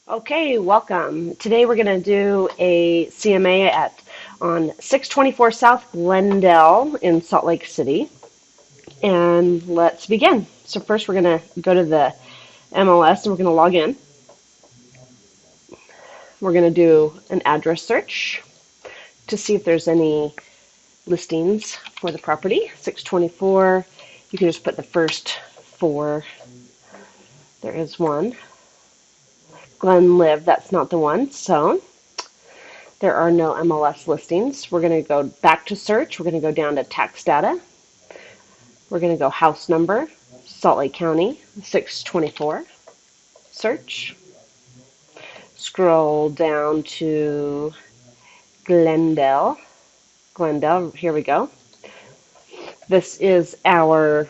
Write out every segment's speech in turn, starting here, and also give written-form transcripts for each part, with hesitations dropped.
Okay, welcome. Today we're going to do a CMA on 624 South Glendale in Salt Lake City. And let's begin. So first we're going to go to the MLS and we're going to log in. We're going to do an address search to see if there's any listings for the property. 624, you can just put the first four. There is one. Glen that's not the one. So there are no MLS listings. We're going to go back to search. We're going to go down to tax data. We're going to go house number, Salt Lake County, 624. Search. Scroll down to Glendale. Glendale, here we go. This is our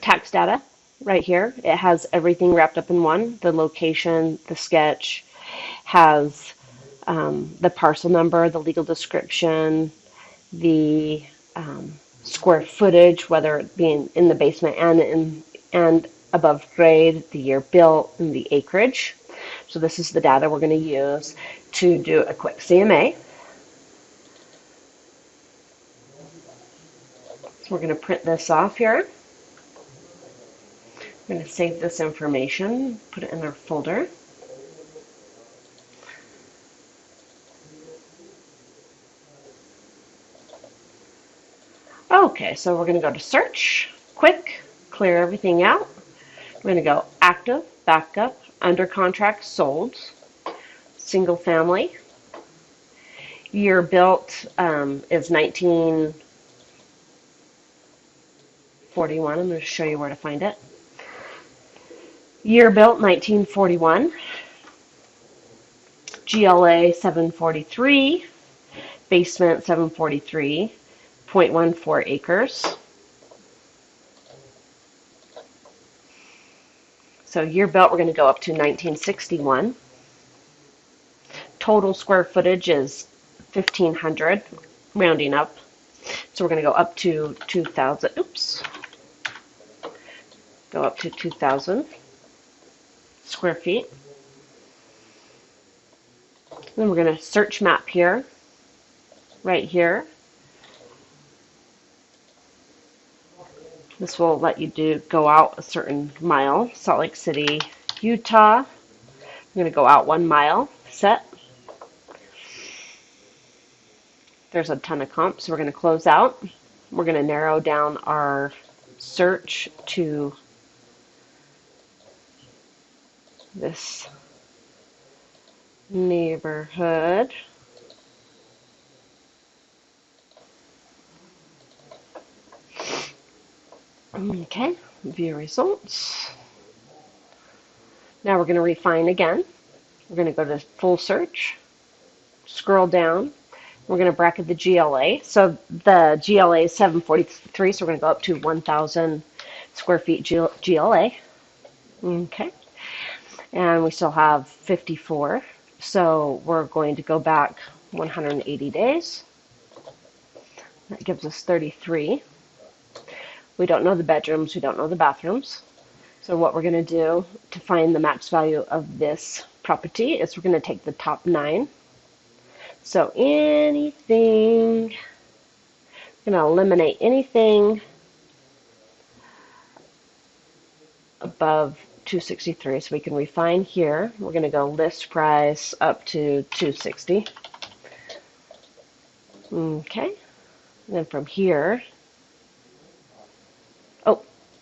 tax data right here. It has everything wrapped up in one. The location, the sketch, has the parcel number, the legal description, the square footage, whether it being in the basement and above grade, the year built, and the acreage. So this is the data we're going to use to do a quick CMA. So we're going to print this off here. I'm going to save this information, put it in our folder. Okay, so we're going to go to search, quick, clear everything out. We're going to go active, backup, under contract, sold, single family. Year built is 1941. I'm going to show you where to find it. Year built 1941. GLA 743. Basement 743. 0.14 acres. So year built, we're going to go up to 1961. Total square footage is 1,500, rounding up. So we're going to go up to 2,000. Oops. Go up to 2,000 square feet. Then we're going to search map here, right here. This will let you go out a certain mile. Salt Lake City, Utah. I'm going to go out 1 mile. Set. There's a ton of comps, so we're going to close out. We're going to narrow down our search to this neighborhood. Okay, view results. Now we're going to refine again. We're going to go to full search, scroll down. We're going to bracket the GLA. So the GLA is 743, so we're going to go up to 1,000 square feet GLA. Okay. And we still have 54. So we're going to go back 180 days. That gives us 33. We don't know the bedrooms, we don't know the bathrooms. So what we're going to do to find the max value of this property is we're going to take the top 9. So anything, we're going to eliminate anything above 263. So we can refine here. We're going to go list price up to 260. Okay. And then from here,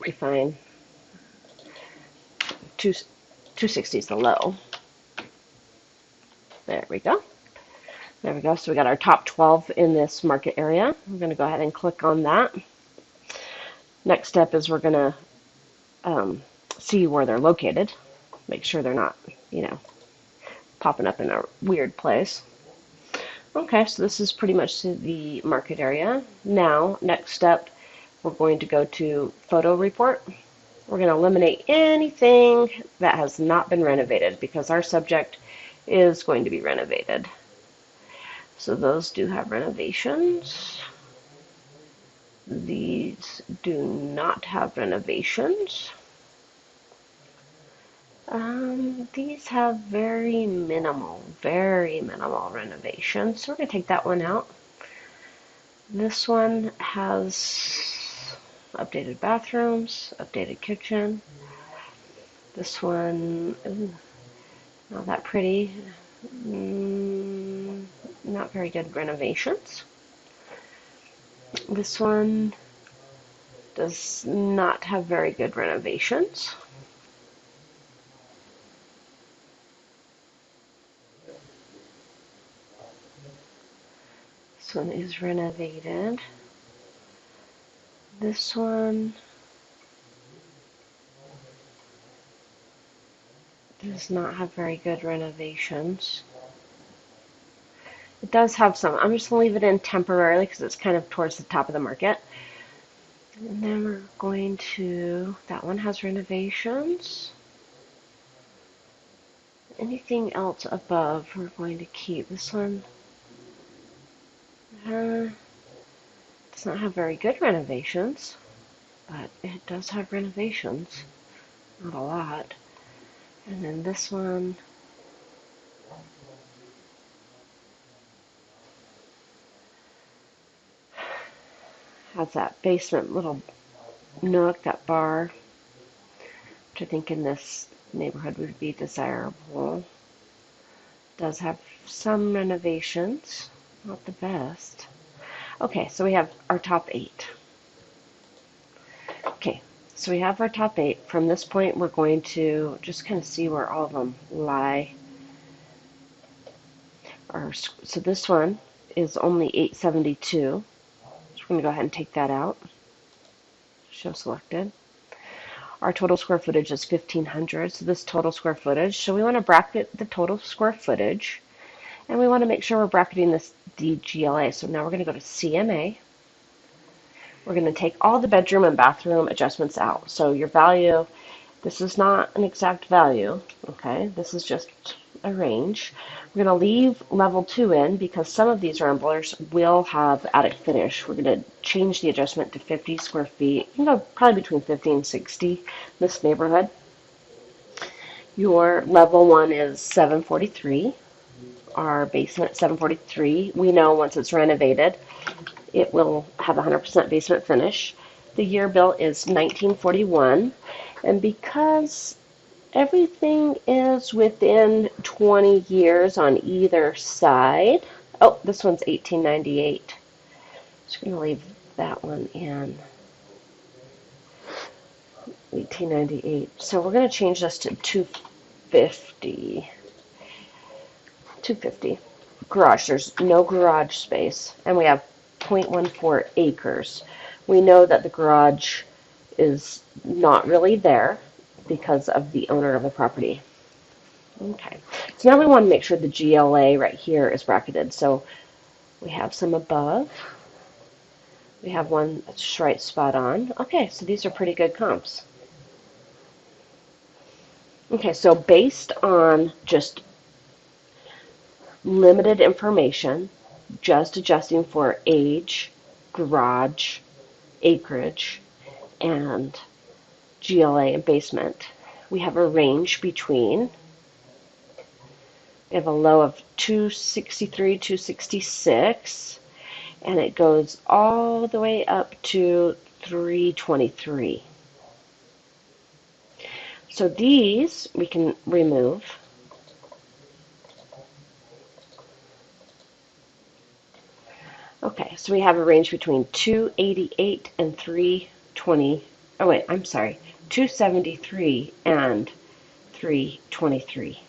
refine. 260 is the low. There we go. There we go. So we got our top 12 in this market area. I'm going to go ahead and click on that. Next step is we're going to see where they're located. Make sure they're not, popping up in a weird place. Okay, so this is pretty much the market area. Now, next step, we're going to go to photo report. We're going to eliminate anything that has not been renovated because our subject is going to be renovated. So those do have renovations. These do not have renovations. These have very minimal renovations. So we're going to take that one out. This one has updated bathrooms, updated kitchen. This one, ooh, not that pretty. Not very good renovations. This one does not have very good renovations. This one is renovated. This one does not have very good renovations. It does have some. I'm just going to leave it in temporarily because it's kind of towards the top of the market. And then we're going to, that one has renovations. Anything else above we're going to keep. This one does not have very good renovations, but it does have renovations. Not a lot. And then this one has that basement little nook, that bar, which I think in this neighborhood would be desirable. Does have some renovations, not the best. Okay, so we have our top 8. Okay, so we have our top 8. From this point, we're going to just kind of see where all of them lie. So this one is only 872. So we're going to go ahead and take that out. Show selected. Our total square footage is 1,500, so this total square footage. So we want to bracket the total square footage, and we want to make sure we're bracketing this DGLA. So now we're going to go to CMA. We're going to take all the bedroom and bathroom adjustments out. So your value, this is not an exact value, okay? This is just a range. We're going to leave level 2 in because some of these ramblers will have attic finish. We're going to change the adjustment to 50 square feet. You can go probably between 50 and 60 in this neighborhood. Your level 1 is 743. Our basement 743. We know once it's renovated, it will have 100% basement finish. The year built is 1941. And because everything is within 20 years on either side. Oh, this one's 1898. Just going to leave that one in. 1898. So we're going to change this to 250. 250. Garage. There's no garage space. And we have 0.14 acres. We know that the garage is not really there because of the owner of the property. Okay, so now we want to make sure the GLA right here is bracketed. So we have some above. We have one that's right spot on. Okay, so these are pretty good comps. Okay, so based on just limited information, just adjusting for age, garage, acreage, and GLA and basement, we have a range between, we have a low of 263, 266, and it goes all the way up to 323. So these we can remove. Okay, so we have a range between 288 and 320. Oh wait, I'm sorry, 273 and 323.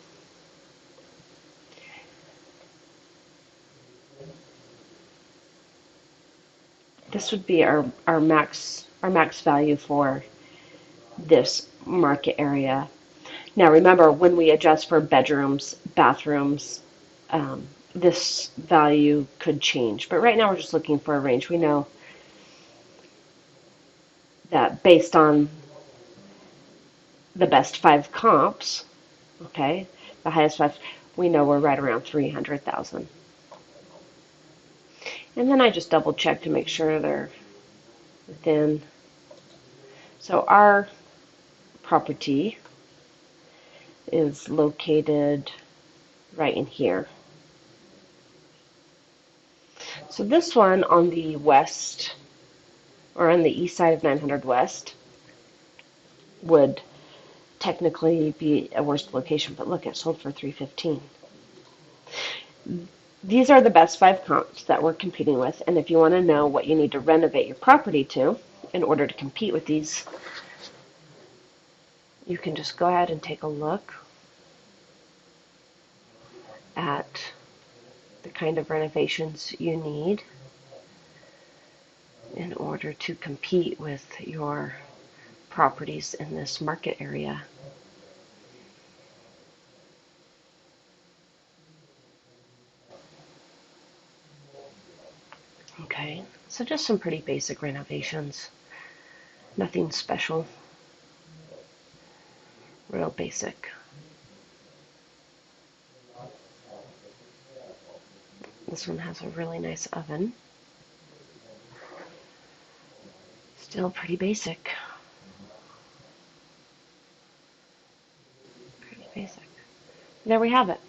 This would be our max value for this market area. Now remember, when we adjust for bedrooms, bathrooms, this value could change. But right now we're just looking for a range. We know that based on the best 5 comps, okay, the highest 5, we know we're right around 300,000. And then I just double check to make sure they're within. So our property is located right in here. So this one on the west, or on the east side of 900 West, would technically be a worst location, but look, it sold for 315. These are the best 5 comps that we're competing with, and if you want to know what you need to renovate your property to in order to compete with these, you can just go ahead and take a look at the kind of renovations you need in order to compete with your properties in this market area. Okay, so just some pretty basic renovations. Nothing special. Real basic. This one has a really nice oven. Still pretty basic. Pretty basic. There we have it.